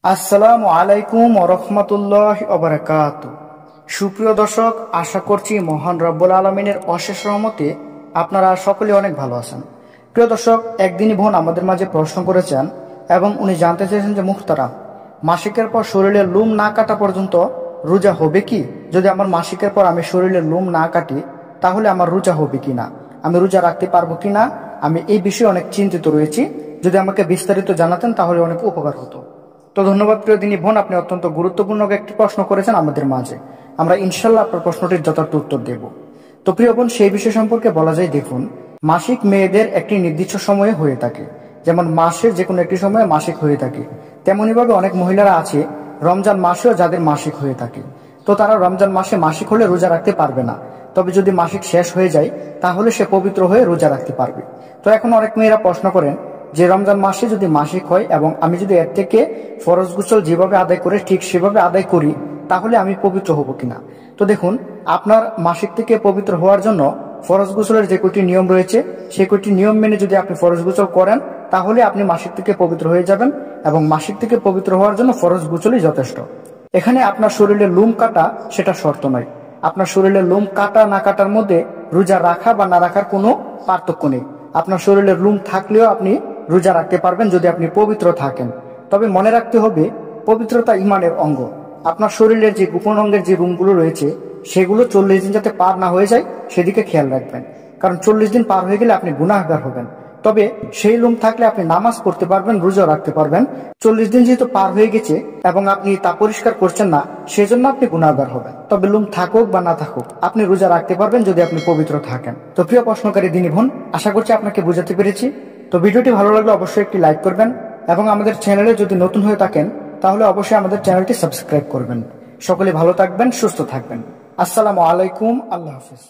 আসসালামু আলাইকুম ওরহমতুল্লাহি ওয়া বারাকাতুহু। সুপ্রিয় দর্শক, আশা করছি মহান রব্বুল আলামিনের অশেষ রহমতে আপনারা সকলে অনেক ভালো আছেন। প্রিয় দর্শক, একদিনই বোন আমাদের মাঝে প্রশ্ন করেছেন এবং উনি জানতে চেয়েছেন যে মুহতারাম, মাসিকের পর শরীরের লোম না কাটা পর্যন্ত রোজা হবে কি? যদি আমার মাসিকের পর আমি শরীরের লোম না কাটি তাহলে আমার রোজা হবে কি না, আমি রোজা রাখতে পারবো কি না, আমি এই বিষয়ে অনেক চিন্তিত রয়েছি। যদি আমাকে বিস্তারিত জানাতেন তাহলে অনেক উপকার হতো। তো ধন্যবাদ প্রিয় দিনী বোন, আপনি অত্যন্ত গুরুত্বপূর্ণ একটি প্রশ্ন করেছেন আমাদের মাঝে। আমরা ইনশাল্লাহ আপনার প্রশ্নটির যথার্থ উত্তর দেব। তো প্রিয় বোন, সেই বিষয় সম্পর্কে বলা যায়, দেখুন, মাসিক মেয়েদের একটি নির্দিষ্ট সময়ে হয়ে থাকে, যেমন মাসের যে কোনো একটি সময়ে মাসিক হয়ে থাকে। তেমনিভাবে অনেক মহিলারা আছে রমজান মাসেও যাদের মাসিক হয়ে থাকে, তো তারা রমজান মাসে মাসিক হলে রোজা রাখতে পারবে না। তবে যদি মাসিক শেষ হয়ে যায় তাহলে সে পবিত্র হয়ে রোজা রাখতে পারবে। তো এখন অনেক মেয়েরা প্রশ্ন করেন যে রমজান মাসে যদি মাসিক হয় এবং আমি যদি এর থেকে ফরজ গোসল যেভাবে আদায় করে ঠিক সেভাবে আদায় করি তাহলে আমি পবিত্র হব কিনা। তো দেখুন, আপনার মাসিক থেকে পবিত্র হওয়ার জন্য ফরজ গোসলের যে কয়টি নিয়ম রয়েছে সেই কয়টি নিয়ম মেনে যদি আপনি ফরজ গোসল করেন তাহলে আপনি মাসিক থেকে পবিত্র হয়ে যাবেন, এবং মাসিক থেকে পবিত্র হওয়ার জন্য ফরজ গোসলই যথেষ্ট। এখানে আপনার শরীরে লোম কাটা সেটা শর্ত নয়। আপনার শরীরে লোম কাটা না কাটার মধ্যে রোজা রাখা বা না রাখার কোনো পার্থক্য নেই। আপনার শরীরে লোম থাকলেও আপনি রোজা রাখতে পারবেন যদি আপনি পবিত্র থাকেন। তবে মনে রাখতে হবে, পবিত্রতা ইমানের অঙ্গ। আপনার শরীরের যে গোপন অঙ্গের যে রুমগুলো রয়েছে সেগুলো 40 দিন যাতে পার না হয়ে যায় সেদিকে খেয়াল রাখবেন, কারণ 40 দিন পার হয়ে গেলে আপনি গুনাহগার হবেন। তবে সেই লোম থাকলে আপনি নামাজ পড়তে পারবেন, রোজা রাখতে পারবেন। 40 দিন যেহেতু পার হয়ে গেছে এবং আপনি তা পরিষ্কার করছেন না, সেজন্য আপনি গুনাহগার হবেন। তবে লোম থাকুক বা না থাকুক আপনি রোজা রাখতে পারবেন যদি আপনি পবিত্র থাকেন। তো প্রিয় প্রশ্নকারী দিনী বোন, আশা করছি আপনাকে বোঝাতে পেরেছি। তো ভিডিওটি ভালো লাগলে অবশ্যই একটি লাইক করবেন, এবং আমাদের চ্যানেলে যদি নতুন হয়ে থাকেন তাহলে অবশ্যই আমাদের চ্যানেলটি সাবস্ক্রাইব করবেন। সকলে ভালো থাকবেন, সুস্থ থাকবেন। আসসালামু আলাইকুম, আল্লাহ হাফেজ।